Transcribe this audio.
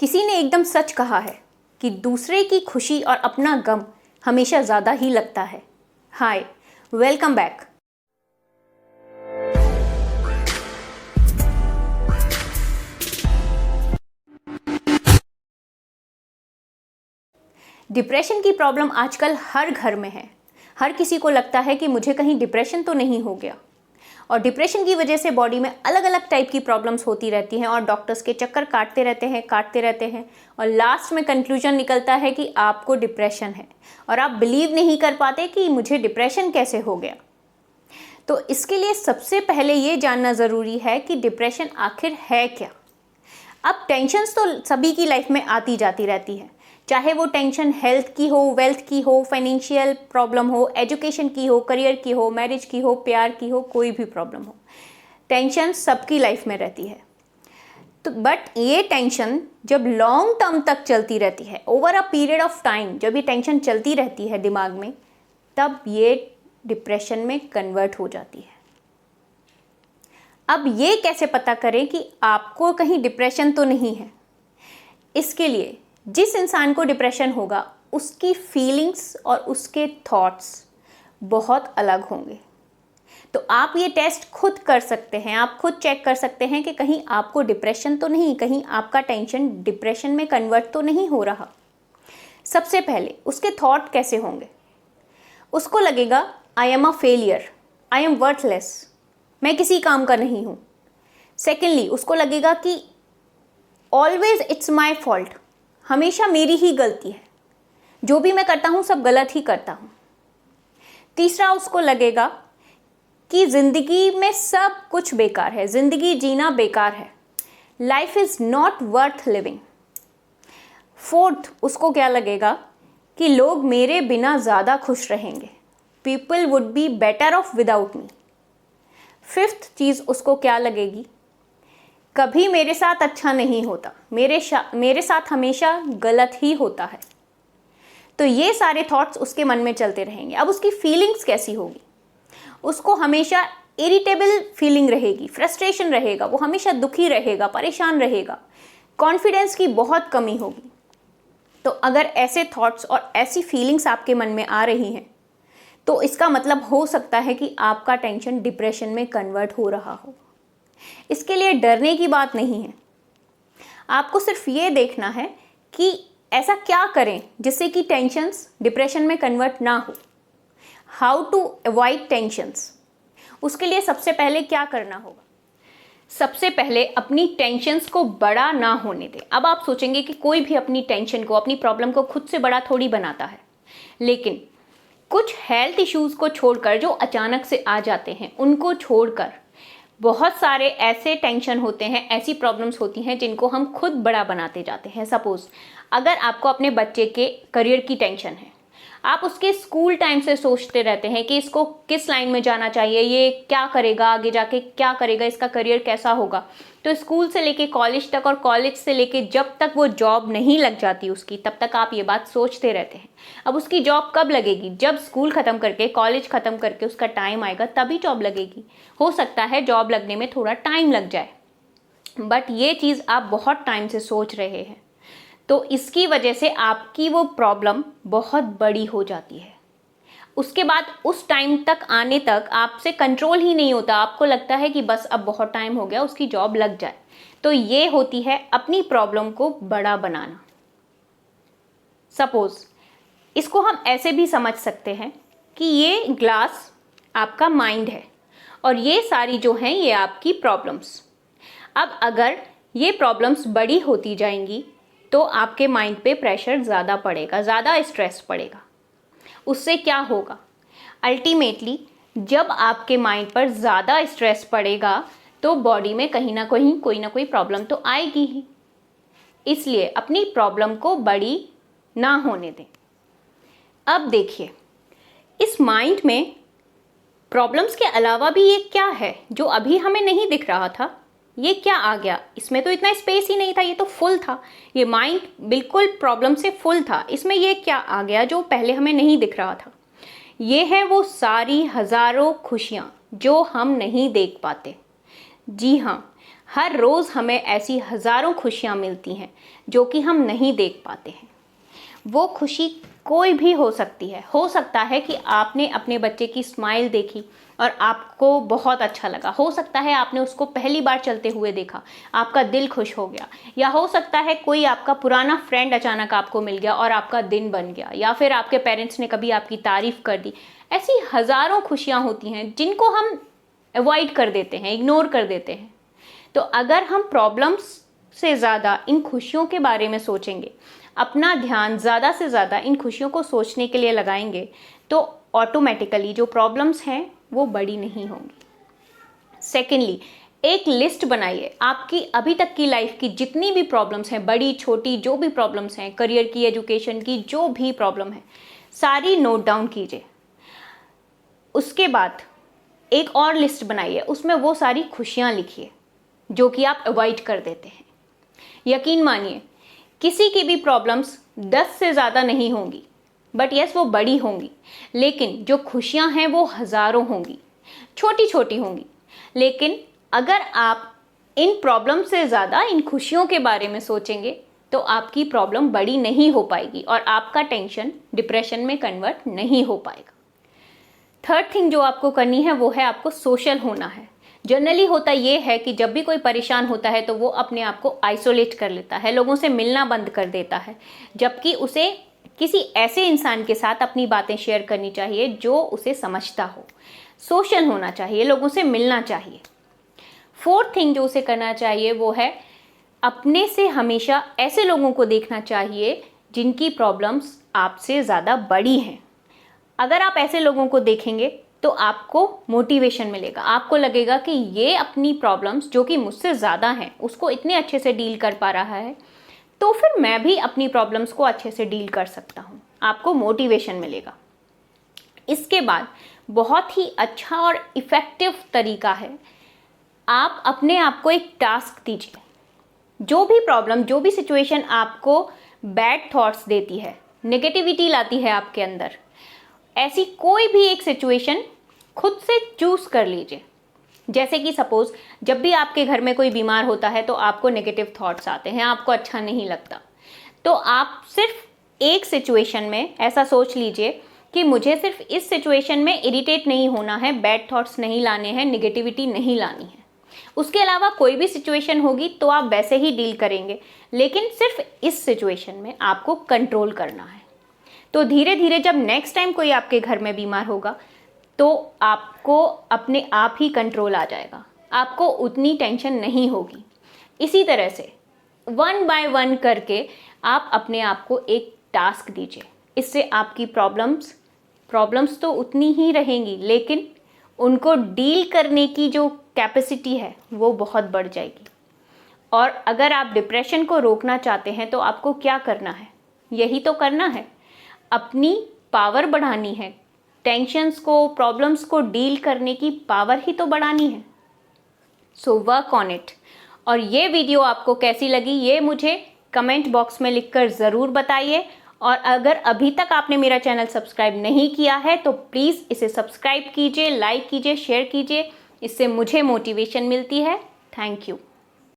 किसी ने एकदम सच कहा है कि दूसरे की खुशी और अपना गम हमेशा ज़्यादा ही लगता है। हाय, वेलकम बैक। डिप्रेशन की प्रॉब्लम आजकल हर घर में है। हर किसी को लगता है कि मुझे कहीं डिप्रेशन तो नहीं हो गया। और डिप्रेशन की वजह से बॉडी में अलग अलग टाइप की प्रॉब्लम्स होती रहती हैं और डॉक्टर्स के चक्कर काटते रहते हैं और लास्ट में कंक्लूजन निकलता है कि आपको डिप्रेशन है और आप बिलीव नहीं कर पाते कि मुझे डिप्रेशन कैसे हो गया। तो इसके लिए सबसे पहले ये जानना ज़रूरी है कि डिप्रेशन आखिर है क्या। अब टेंशन्स तो सभी की लाइफ में आती जाती रहती है, चाहे वो टेंशन हेल्थ की हो, वेल्थ की हो, फाइनेंशियल प्रॉब्लम हो, एजुकेशन की हो, करियर की हो, मैरिज की हो, प्यार की हो, कोई भी प्रॉब्लम हो, टेंशन सबकी लाइफ में रहती है। तो बट ये टेंशन जब लॉन्ग टर्म तक चलती रहती है, over a period of time जब ये टेंशन चलती रहती है दिमाग में, तब ये डिप्रेशन में कन्वर्ट हो जाती है। अब ये कैसे पता करें कि आपको कहीं डिप्रेशन तो नहीं है? इसके लिए जिस इंसान को डिप्रेशन होगा उसकी फीलिंग्स और उसके थॉट्स बहुत अलग होंगे। तो आप ये टेस्ट खुद कर सकते हैं, आप खुद चेक कर सकते हैं कि कहीं आपको डिप्रेशन तो नहीं, कहीं आपका टेंशन डिप्रेशन में कन्वर्ट तो नहीं हो रहा। सबसे पहले उसके थॉट कैसे होंगे? उसको लगेगा I am a failure, I am worthless, मैं किसी काम का नहीं हूँ। सेकेंडली उसको लगेगा कि ऑलवेज इट्स माई फॉल्ट, हमेशा मेरी ही गलती है, जो भी मैं करता हूँ सब गलत ही करता हूँ। तीसरा उसको लगेगा कि ज़िंदगी में सब कुछ बेकार है, ज़िंदगी जीना बेकार है, life is not worth living. Fourth उसको क्या लगेगा कि लोग मेरे बिना ज़्यादा खुश रहेंगे, people would be better off without me. Fifth चीज़ उसको क्या लगेगी? कभी मेरे साथ अच्छा नहीं होता, मेरे साथ हमेशा गलत ही होता है। तो ये सारे थॉट्स उसके मन में चलते रहेंगे। अब उसकी फीलिंग्स कैसी होगी? उसको हमेशा इरिटेबल फीलिंग रहेगी, फ्रस्ट्रेशन रहेगा, वो हमेशा दुखी रहेगा, परेशान रहेगा, कॉन्फिडेंस की बहुत कमी होगी। तो अगर ऐसे थॉट्स और ऐसी फीलिंग्स आपके मन में आ रही हैं तो इसका मतलब हो सकता है कि आपका टेंशन डिप्रेशन में कन्वर्ट हो रहा हो। इसके लिए डरने की बात नहीं है, आपको सिर्फ ये देखना है कि ऐसा क्या करें जिससे कि टेंशन्स डिप्रेशन में कन्वर्ट ना हो। How to avoid tensions? उसके लिए सबसे पहले क्या करना होगा? सबसे पहले अपनी टेंशन्स को बड़ा ना होने दें। अब आप सोचेंगे कि कोई भी अपनी टेंशन को, अपनी प्रॉब्लम को खुद से बड़ा थोड़ी बनाता है, लेकिन कुछ हेल्थ इश्यूज़ को छोड़कर जो अचानक से आ जाते हैं, उनको छोड़कर बहुत सारे ऐसे टेंशन होते हैं, ऐसी प्रॉब्लम्स होती हैं जिनको हम खुद बड़ा बनाते जाते हैं। सपोज़ अगर आपको अपने बच्चे के करियर की टेंशन है, आप उसके स्कूल टाइम से सोचते रहते हैं कि इसको किस लाइन में जाना चाहिए, ये क्या करेगा, आगे जाके क्या करेगा, इसका करियर कैसा होगा। तो स्कूल से लेके कॉलेज तक और कॉलेज से लेके जब तक वो जॉब नहीं लग जाती उसकी, तब तक आप ये बात सोचते रहते हैं। अब उसकी जॉब कब लगेगी? जब स्कूल ख़त्म करके, कॉलेज ख़त्म करके उसका टाइम आएगा तभी जॉब लगेगी। हो सकता है जॉब लगने में थोड़ा टाइम लग जाए, बट ये चीज़ आप बहुत टाइम से सोच रहे हैं, तो इसकी वजह से आपकी वो प्रॉब्लम बहुत बड़ी हो जाती है। उसके बाद उस टाइम तक आने तक आपसे कंट्रोल ही नहीं होता, आपको लगता है कि बस अब बहुत टाइम हो गया, उसकी जॉब लग जाए। तो ये होती है अपनी प्रॉब्लम को बड़ा बनाना। सपोज इसको हम ऐसे भी समझ सकते हैं कि ये ग्लास आपका माइंड है और ये सारी जो हैं ये आपकी प्रॉब्लम्स। अब अगर ये प्रॉब्लम्स बड़ी होती जाएंगी तो आपके माइंड पे प्रेशर ज़्यादा पड़ेगा, ज़्यादा स्ट्रेस पड़ेगा। उससे क्या होगा? अल्टीमेटली जब आपके माइंड पर ज़्यादा स्ट्रेस पड़ेगा तो बॉडी में कहीं ना कहीं कोई ना कोई प्रॉब्लम तो आएगी ही। इसलिए अपनी प्रॉब्लम को बड़ी ना होने दें। अब देखिए, इस माइंड में प्रॉब्लम्स के अलावा भी ये क्या है जो अभी हमें नहीं दिख रहा था? ये क्या आ गया? इसमें तो इतना स्पेस ही नहीं था, ये तो फुल था, ये माइंड बिल्कुल प्रॉब्लम से फुल था। इसमें ये क्या आ गया जो पहले हमें नहीं दिख रहा था? ये है वो सारी हज़ारों खुशियाँ जो हम नहीं देख पाते। जी हाँ, हर रोज़ हमें ऐसी हज़ारों खुशियाँ मिलती हैं जो कि हम नहीं देख पाते हैं। वो खुशी कोई भी हो सकती है। हो सकता है कि आपने अपने बच्चे की स्माइल देखी और आपको बहुत अच्छा लगा। हो सकता है आपने उसको पहली बार चलते हुए देखा, आपका दिल खुश हो गया। या हो सकता है कोई आपका पुराना फ्रेंड अचानक आपको मिल गया और आपका दिन बन गया। या फिर आपके पेरेंट्स ने कभी आपकी तारीफ़ कर दी। ऐसी हज़ारों खुशियाँ होती हैं जिनको हम अवॉइड कर देते हैं, इग्नोर कर देते हैं। तो अगर हम प्रॉब्लम्स से ज़्यादा इन खुशियों के बारे में सोचेंगे, अपना ध्यान ज़्यादा से ज़्यादा इन खुशियों को सोचने के लिए लगाएंगे, तो ऑटोमेटिकली जो प्रॉब्लम्स हैं वो बड़ी नहीं होंगी। सेकेंडली, एक लिस्ट बनाइए। आपकी अभी तक की लाइफ की जितनी भी प्रॉब्लम्स हैं, बड़ी छोटी जो भी प्रॉब्लम्स हैं, करियर की, एजुकेशन की, जो भी प्रॉब्लम है, सारी नोट डाउन कीजिए। उसके बाद एक और लिस्ट बनाइए, उसमें वो सारी खुशियाँ लिखिए जो कि आप अवॉइड कर देते हैं। यकीन मानिए, किसी की भी प्रॉब्लम्स 10 से ज़्यादा नहीं होंगी, बट यस वो बड़ी होंगी, लेकिन जो खुशियाँ हैं वो हज़ारों होंगी, छोटी छोटी होंगी। लेकिन अगर आप इन प्रॉब्लम से ज़्यादा इन खुशियों के बारे में सोचेंगे तो आपकी प्रॉब्लम बड़ी नहीं हो पाएगी और आपका टेंशन डिप्रेशन में कन्वर्ट नहीं हो पाएगा। थर्ड थिंग जो आपको करनी है वो है आपको सोशल होना है। जनरली होता ये है कि जब भी कोई परेशान होता है तो वो अपने आप को आइसोलेट कर लेता है, लोगों से मिलना बंद कर देता है, जबकि उसे किसी ऐसे इंसान के साथ अपनी बातें शेयर करनी चाहिए जो उसे समझता हो। सोशल होना चाहिए, लोगों से मिलना चाहिए। फोर्थ थिंग जो उसे करना चाहिए वो है अपने से हमेशा ऐसे लोगों को देखना चाहिए जिनकी प्रॉब्लम्स आपसे ज़्यादा बड़ी हैं। अगर आप ऐसे लोगों को देखेंगे तो आपको मोटिवेशन मिलेगा, आपको लगेगा कि ये अपनी प्रॉब्लम्स जो कि मुझसे ज़्यादा हैं उसको इतने अच्छे से डील कर पा रहा है, तो फिर मैं भी अपनी प्रॉब्लम्स को अच्छे से डील कर सकता हूँ। आपको मोटिवेशन मिलेगा। इसके बाद बहुत ही अच्छा और इफ़ेक्टिव तरीका है, आप अपने आप को एक टास्क दीजिए। जो भी प्रॉब्लम, जो भी सिचुएशन आपको बैड थॉट्स देती है, नेगेटिविटी लाती है आपके अंदर, ऐसी कोई भी एक सिचुएशन खुद से चूज कर लीजिए। जैसे कि सपोज जब भी आपके घर में कोई बीमार होता है तो आपको नेगेटिव थॉट्स आते हैं, आपको अच्छा नहीं लगता, तो आप सिर्फ एक सिचुएशन में ऐसा सोच लीजिए कि मुझे सिर्फ इस सिचुएशन में इरिटेट नहीं होना है, बैड थॉट्स नहीं लाने हैं, निगेटिविटी नहीं लानी है। उसके अलावा कोई भी सिचुएशन होगी तो आप वैसे ही डील करेंगे, लेकिन सिर्फ इस सिचुएशन में आपको कंट्रोल करना है। तो धीरे धीरे जब नेक्स्ट टाइम कोई आपके घर में बीमार होगा तो आपको अपने आप ही कंट्रोल आ जाएगा, आपको उतनी टेंशन नहीं होगी। इसी तरह से 1 बाय 1 करके आप अपने आप को एक टास्क दीजिए। इससे आपकी प्रॉब्लम्स तो उतनी ही रहेंगी, लेकिन उनको डील करने की जो कैपेसिटी है वो बहुत बढ़ जाएगी। और अगर आप डिप्रेशन को रोकना चाहते हैं तो आपको क्या करना है? यही तो करना है, अपनी पावर बढ़ानी है, टेंशन्स को, प्रॉब्लम्स को डील करने की पावर ही तो बढ़ानी है। So work on it. और ये वीडियो आपको कैसी लगी ये मुझे कमेंट बॉक्स में लिखकर ज़रूर बताइए। और अगर अभी तक आपने मेरा चैनल सब्सक्राइब नहीं किया है तो प्लीज़ इसे सब्सक्राइब कीजिए, लाइक कीजिए, शेयर कीजिए। इससे मुझे मोटिवेशन मिलती है। Thank you.